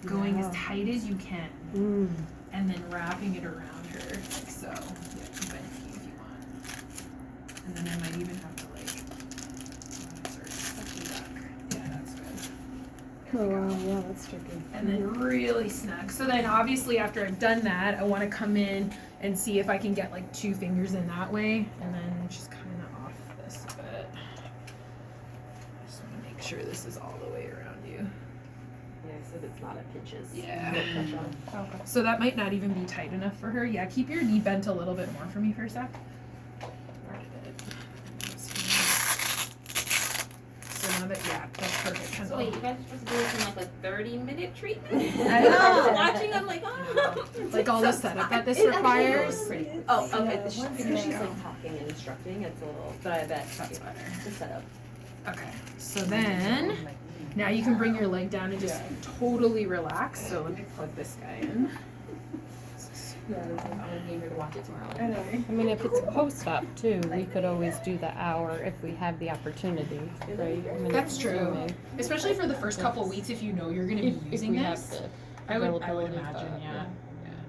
going as tight as you can, and then wrapping it around her, like so. Yeah, keep bending if you want. And then I might even have to yeah, that's good. Oh wow, yeah, that's tricky. And then really snug. So then obviously after I've done that, I want to come in and see if I can get like 2 fingers in that way, and then just kind of off this a bit. I just want to make sure this is all the way around you. Yeah, so it's not at pinches. Yeah. Okay. So that might not even be tight enough for her. Yeah, keep your knee bent a little bit more for me for a sec. Where did it? So now that, yeah, that's perfect. So Kendall. wait, you guys are supposed to do this in like a 30-minute treatment? I know. I was watching, I'm like, oh. Like all the setup that this It actually requires. looks pretty. Oh, okay. Yeah, Because once she's you like talking and instructing, it's a little, but I bet That's better. the setup. Okay, so then, now you can bring your leg down and just totally relax. So let me plug this guy in. Yeah, I'm gonna need her to watch it tomorrow. I know. I mean, if it's post-op too, we could always do the hour if we have the opportunity, right? I mean, That's true. assuming Especially for the first couple weeks, if you know you're going to be If using we this. have the I would availability, imagine, but, yeah.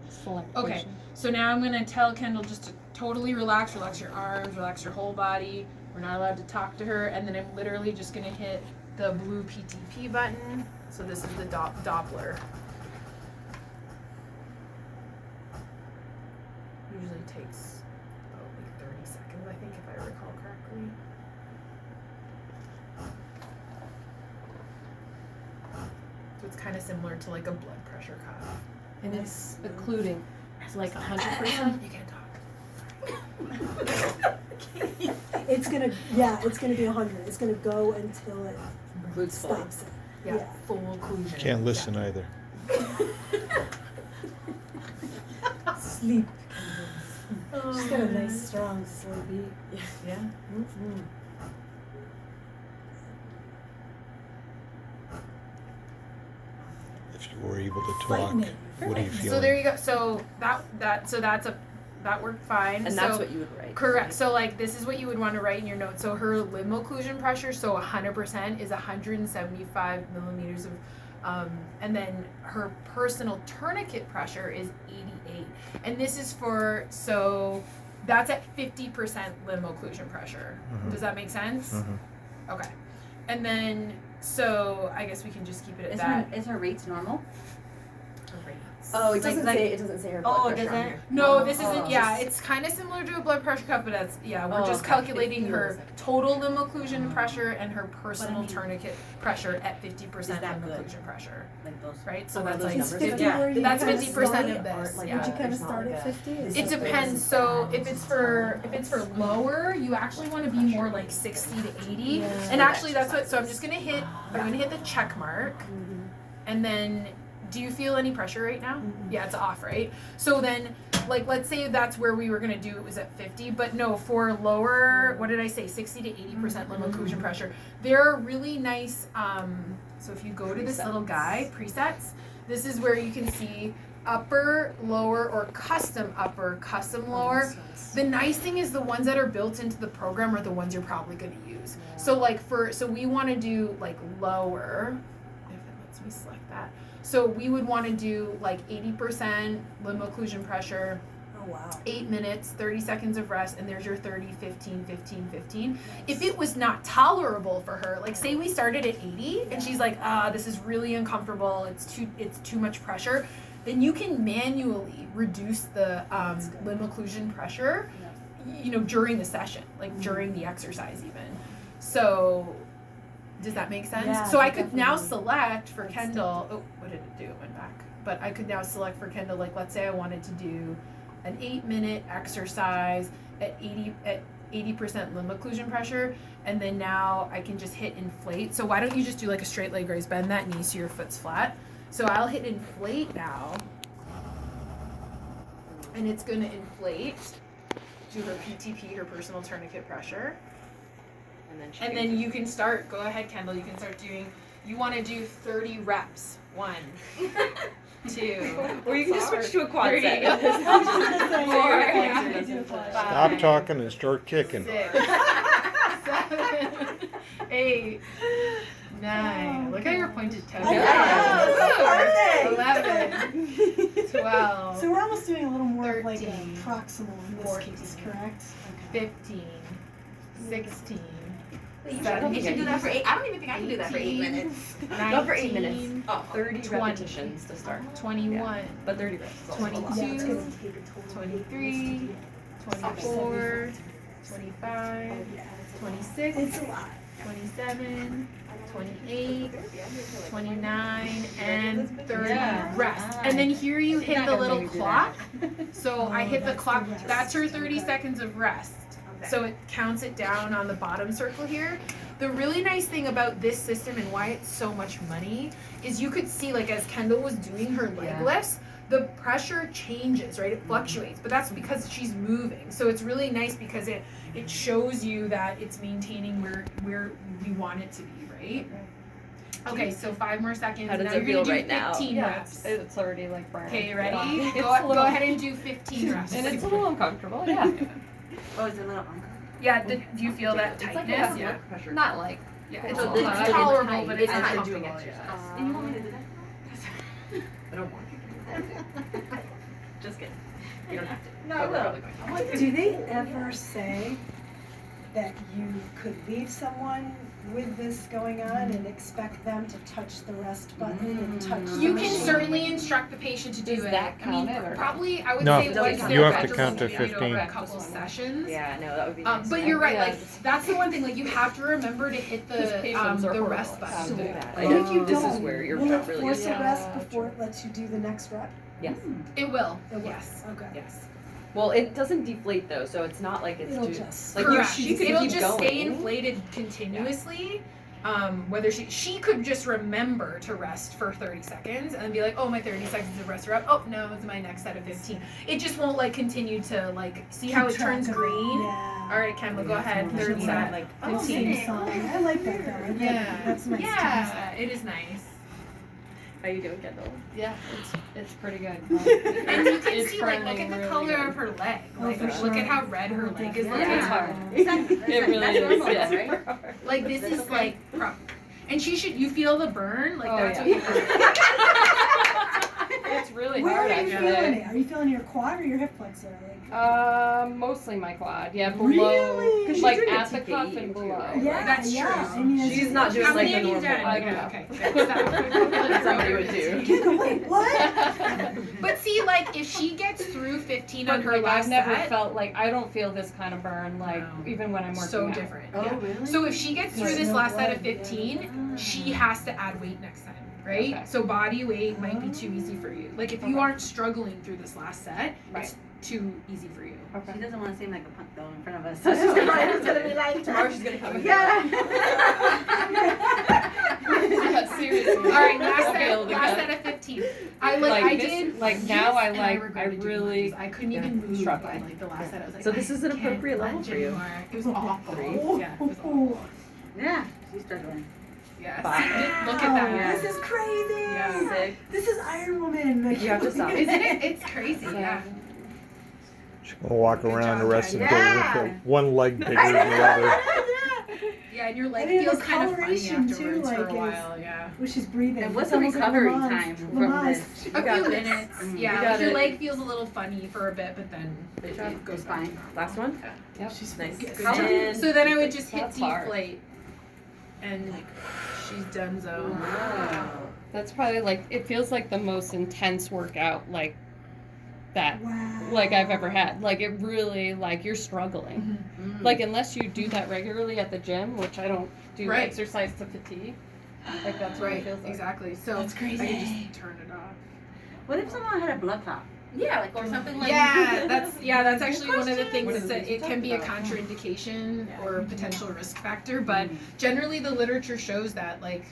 select Okay, patient. so now I'm going to tell Kendall just to totally relax your arms, relax your whole body. We're not allowed to talk to her, and then I'm literally just going to hit the blue PTP button. So this is the Doppler. Usually takes about like 30 seconds, I think, if I recall correctly. So it's kind of similar to like a blood pressure cuff. And it's Including, like 100%. You can't talk. It's gonna be 100. It's gonna go until it stops it. Yeah, full occlusion. Can't listen either. Sleep. She's got a nice strong slow beat. Yeah. Mm-hmm. If you were able to talk, Frightening. what are you feeling? So there you go. So that worked fine. And so, that's what you would write. correct. So like this is what you would want to write in your notes. So her limb occlusion pressure, so 100% is 175 millimeters of, and then her personal tourniquet pressure is 88. And this is for, so that's at 50% limb occlusion pressure. Mhm. Does that make sense? Mhm. Okay. And then, so I guess we can just keep it at that. Is her rates normal? Oh, It it doesn't say her blood Oh, pressure on doesn't? here. No, this isn't. Oh. Yeah, it's kind of similar to a blood pressure cuff, but that's we're Oh, just okay. calculating It her feels like- total limb occlusion pressure and her personal But I mean, tourniquet pressure at 50% is that limb good? occlusion pressure, Like those. right? So Or that's those like Is numbers? 50 Yeah, where you that's kinda 50% start? of this. Like, Yeah. Would you kind of There's not start like at a- 50? This It is depends. So if it's for lower, you actually want to be more like 60 to 80. Yeah. And actually, that's what. So I'm just gonna hit. I'm gonna hit the check mark, and then. Do you feel any pressure right now? Yeah, it's off, right? So then, like, let's say that's where we were gonna do it was at 50, but no, for lower, what did I say, 60 to 80% limb occlusion pressure. There are really nice, so if you go to this little guy, presets, this is where you can see upper, lower, or custom upper, custom lower. The nice thing is the ones that are built into the program are the ones you're probably gonna use. So like so we wanna do like lower, if it lets me select that. So we would want to do like 80% limb occlusion pressure, Oh wow. 8 minutes, 30 seconds of rest, and there's your 30, 15, 15, 15. If it was not tolerable for her, like say we started at 80 and she's like, this is really uncomfortable, it's too much pressure, then you can manually reduce the limb occlusion pressure, during the session, like during the exercise even. So does that make sense? Yeah, So I could now definitely. select for Kendall, what did it do? It went back. But I could now select for Kendall, like let's say I wanted to do an 8-minute exercise at 80% limb occlusion pressure, and then now I can just hit inflate. So why don't you just do like a straight leg raise, bend that knee so your foot's flat. So I'll hit inflate now, and it's gonna inflate to her PTP, her personal tourniquet pressure. And then you can start, go ahead Kendall, you can start doing, you want to do 30 reps. 1, 2, Or you can just switch to a quad 3, set. 4, Stop talking and start kicking. 6, 7, 8, 9. Look at your pointed toes. I know. Perfect. is doing a little more of like a 13, proximal in this 14, case, correct? Okay. 15, 16, You should do that for 8. I don't even think I can do that for 8 minutes. Go for 8 minutes. 19, Oh, 30 20. repetitions to start. 21, But 30 reps is also a lot. 22, Yeah, it's gonna take a total. 23, 24, 25, Oh, yeah. 26, It's a lot. 27, 28, 29, and 30. Yeah. Rest. And then here you hit the little clock. So I Oh, hit the that's clock. the rest. That's her 30 Okay. seconds of rest. So it counts it down on the bottom circle here. The really nice thing about this system and why it's so much money is you could see, like, as Kendall was doing her leg lifts, the pressure changes, right? It fluctuates, but that's because she's moving. So it's really nice because it shows you that it's maintaining where we want it to be, right? Okay, so 5 more seconds. How does now it you're gonna feel do right now? 15 Yeah, reps. it's already like burning. Okay, ready? Yeah. It's Go a little- ahead and do 15 reps. And it's a little uncomfortable, yeah. Oh, is it a little Yeah, do you feel that It's like tightness? you have Yeah. blood pressure. Not like, Yeah, It's it's, a it's little tolerable, tight. but it's I'm not doing comfortable. exercise. Yeah. And you want me to do that? I don't want you to. Just kidding. You don't have to. No, But I we're will. probably going to. Do they ever say that you could leave someone with this going on and expect them to touch the rest button and touch the You can machine? certainly instruct the patient to do Does it. that I mean, count it or not? probably I would No, say once you they're have to comfortable, count to maybe do it over 15. a couple sessions. Yeah, no, that would be nice. But you're right, Yeah, like that's the one thing. Like you have to remember to hit These patients are the horrible. rest button. So Yeah. bad. What if you This don't? is where your Will job it really force is. a rest Yeah, before it lets you do the next rep? Yes. It will. It will. Yes. Okay. Yes. Well, it doesn't deflate though, so it's not like it's It'll just just. like Correct. she could It'll keep just stay going. inflated continuously. Whether she could just remember to rest for 30 seconds and be like, oh, my 30 seconds of rest are up. Oh no, it's my next set of 15. It just won't like continue to like see how it Keep track turns of it. green. Yeah. All right, Kendall, go ahead. She'll Third learn, set. like, Oh, 15 okay. song. I like that though. I like Yeah. that. That's nice. Yeah, it is nice. How you doing, Kendall? yeah, it's pretty good. And you can It's see, like, look burning at the really color good. of her leg. Oh, Like, for look sure. at how red her leg is Yeah. looking. It's hard. Exactly. It really That's is, normal, yeah. right? Like, this That's is okay. like, and you feel the burn? Like, Oh, that's yeah. what you It's really Where hard are you actually. feeling it? Are you feeling your quad or your hip flexor? Like, Mostly my quad. Yeah, below, Really? 'Cause she's like doing a at the TKE cuff too, and below. right? yeah, That's yeah. true. I mean, as She's you- not doing How like many the have you normal. done? like Okay, that. okay. Stop. Somebody would do. Giggle, wait, what? But see, like, if she gets through 15 on But her like, last I've never set, felt like I don't feel this kind of burn like No. even when I'm working so out. different. Oh, Yeah. really? So if she gets through There's this no last set of blood, yeah. 15, she has to add weight next time, right? Okay. So body weight might be too easy for you. Like if you Okay. aren't struggling through this last set, Right. it's too easy for you. Okay. She doesn't want to seem like a punk though in front of us. So she's gonna be like, Tomorrow she's gonna come in. Yeah. Yeah, seriously. All right, last I'll be able to set get- of 15. I Like this- did like this, now I and like- regretted I doing really- lunges. I couldn't even move struggle. by like the last set. I was like, So this is an I can't appropriate level lunge for you. anymore. It was awful. 3. Yeah, it was awful. Yeah, she's struggling. Yes. 5. Look at that. Wow, Yeah. This is crazy. Yeah. 6. This is Iron Woman. Like, You have to stop. Isn't it? It's crazy. Yeah. She's gonna walk Good around the job, rest of the guys. day Yeah. with the one leg bigger than the other. Yeah, and your leg I mean, feels the kind of funny coloration, too, afterwards for a like, is- while. Yeah. When she's breathing. And what's It's the almost like recovery Lamaze. time from Lamaze. this? A You got few this. minutes. Mm. Yeah. You got Your it. leg feels a little funny for a bit, but then It it goes goes back. fine. Last one? Yep. She's Nice. good. How long- So then I would just hit That's hard. deflate, and she's done so. Wow. That's probably like it feels like the most intense workout like that Wow. like I've ever had. Like it really like you're struggling. Mm. Like unless you do that regularly at the gym, which I don't do Right. exercise to fatigue. Like that's what it Right. feels like. Exactly. So That's crazy. I can just turn it off. What if someone had a blood clot? Yeah, like or something like Yeah, that's actually one of the question. things What is is that it it can be a talking contraindication or a potential risk factor, but generally the literature shows that like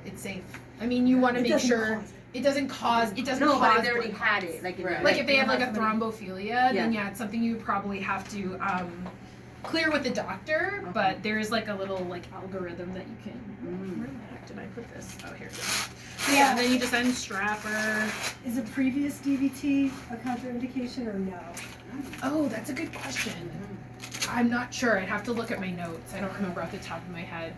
it's safe. I mean, you want to It make doesn't sure cause it. it doesn't cause it doesn't No, but cause if they already blood had clots. it, like, Right. Like if they have like a somebody- thrombophilia, then Yeah. yeah, it's something you probably have to clear with the doctor. Okay. But there's like a little like algorithm that you can. Mm. Where the heck did I put this? Oh, here it is. So yeah, and then you just unstrap her. Is a previous DVT a contraindication or no? Oh, that's a good question. I'm not sure. I'd have to look at my notes. I don't remember off the top of my head.